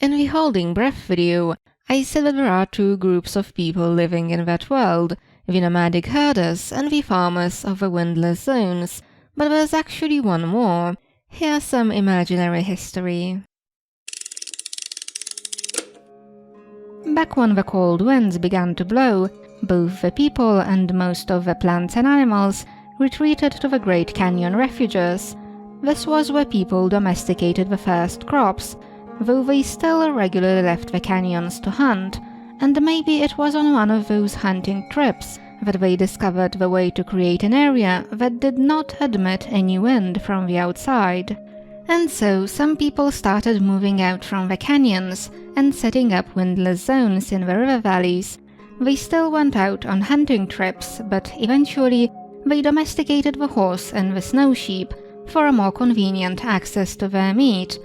In the holding breath video, I said that there are two groups of people living in that world, the nomadic herders and the farmers of the windless zones, but there's actually one more. Here's some imaginary history. Back when the cold winds began to blow, both the people and most of the plants and animals retreated to the Great Canyon refuges. This was where people domesticated the first crops, though they still regularly left the canyons to hunt, and maybe it was on one of those hunting trips that they discovered the way to create an area that did not admit any wind from the outside. And so some people started moving out from the canyons and setting up windless zones in the river valleys. They still went out on hunting trips, but eventually they domesticated the horse and the snow sheep for a more convenient access to their meat.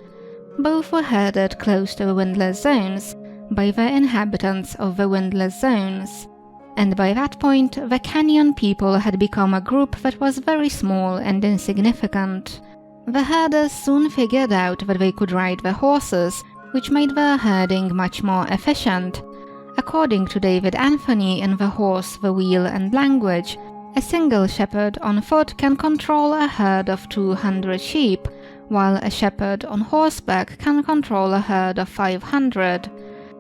Both were herded close to the windless zones by the inhabitants of the windless zones. And by that point, the canyon people had become a group that was very small and insignificant. The herders soon figured out that they could ride the horses, which made their herding much more efficient. According to David Anthony in The Horse, the Wheel and Language, a single shepherd on foot can control a herd of 200 sheep, while a shepherd on horseback can control a herd of 500.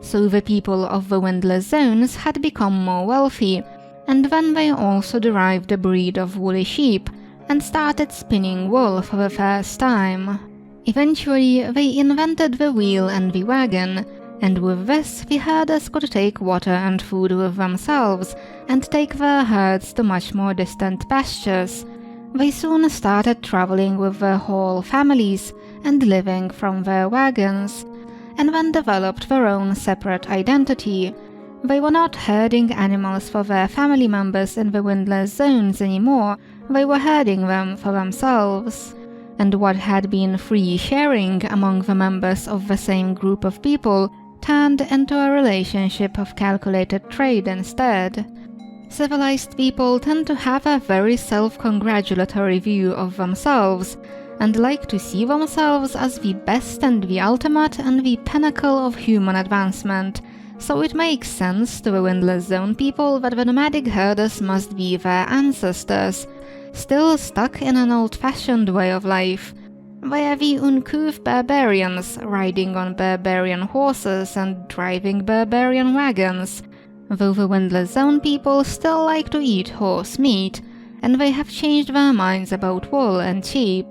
So the people of the windless zones had become more wealthy, and then they also derived a breed of woolly sheep and started spinning wool for the first time. Eventually, they invented the wheel and the wagon, and with this the herders could take water and food with themselves and take their herds to much more distant pastures. They soon started traveling with their whole families and living from their wagons, and then developed their own separate identity. They were not herding animals for their family members in the windless zones anymore, they were herding them for themselves. And what had been free sharing among the members of the same group of people turned into a relationship of calculated trade instead. Civilized people tend to have a very self-congratulatory view of themselves, and like to see themselves as the best and the ultimate and the pinnacle of human advancement, so it makes sense to the windless zone people that the nomadic herders must be their ancestors, still stuck in an old-fashioned way of life. They are the uncouth barbarians, riding on barbarian horses and driving barbarian wagons, though the windless zone people still like to eat horse meat, and they have changed their minds about wool and sheep.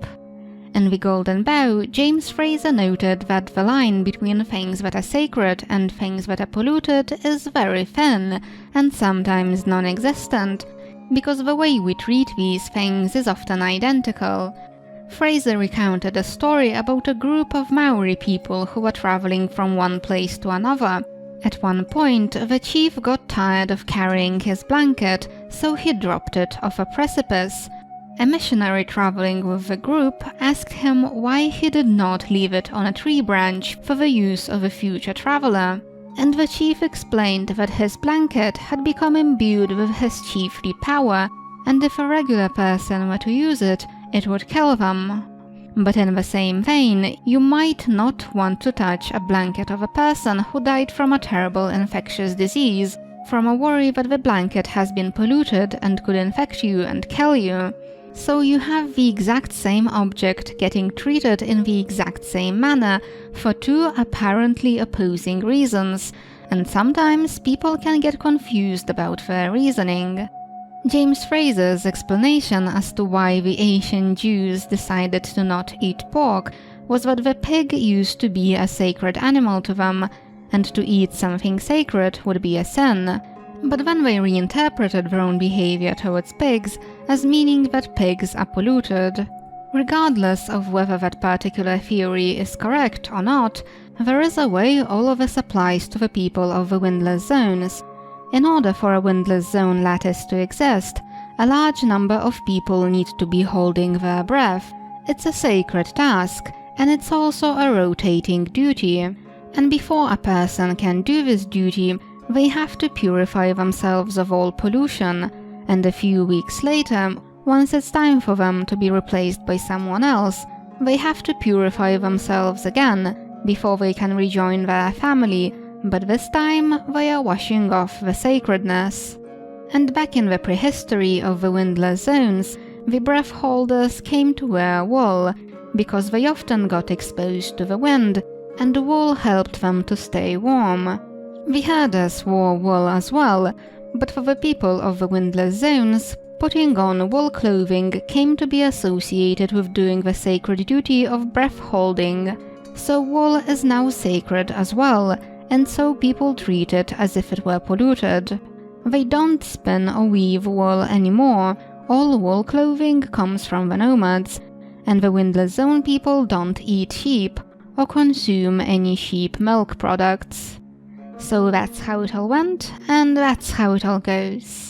In The Golden Bough, James Frazer noted that the line between things that are sacred and things that are polluted is very thin, and sometimes non-existent, because the way we treat these things is often identical. Frazer recounted a story about a group of Maori people who were traveling from one place to another. At one point, the chief got tired of carrying his blanket, so he dropped it off a precipice. A missionary traveling with the group asked him why he did not leave it on a tree branch for the use of a future traveler, and the chief explained that his blanket had become imbued with his chiefly power, and if a regular person were to use it, it would kill them. But in the same vein, you might not want to touch a blanket of a person who died from a terrible infectious disease, from a worry that the blanket has been polluted and could infect you and kill you. So you have the exact same object getting treated in the exact same manner for two apparently opposing reasons, and sometimes people can get confused about their reasoning. James Frazer's explanation as to why the ancient Jews decided to not eat pork was that the pig used to be a sacred animal to them, and to eat something sacred would be a sin. But then they reinterpreted their own behavior towards pigs as meaning that pigs are polluted. Regardless of whether that particular theory is correct or not, there is a way all of this applies to the people of the windless zones. In order for a windless zone lattice to exist, a large number of people need to be holding their breath. It's a sacred task, and it's also a rotating duty. And before a person can do this duty, they have to purify themselves of all pollution, and a few weeks later, once it's time for them to be replaced by someone else, they have to purify themselves again, before they can rejoin their family, but this time they are washing off the sacredness. And back in the prehistory of the windless zones, the breath holders came to wear wool, because they often got exposed to the wind, and the wool helped them to stay warm. The herders wore wool as well, but for the people of the windless zones, putting on wool clothing came to be associated with doing the sacred duty of breath holding. So wool is now sacred as well, and so people treat it as if it were polluted. They don't spin or weave wool anymore. All wool clothing comes from the nomads, and the windless zone people don't eat sheep or consume any sheep milk products. So that's how it all went, and that's how it all goes.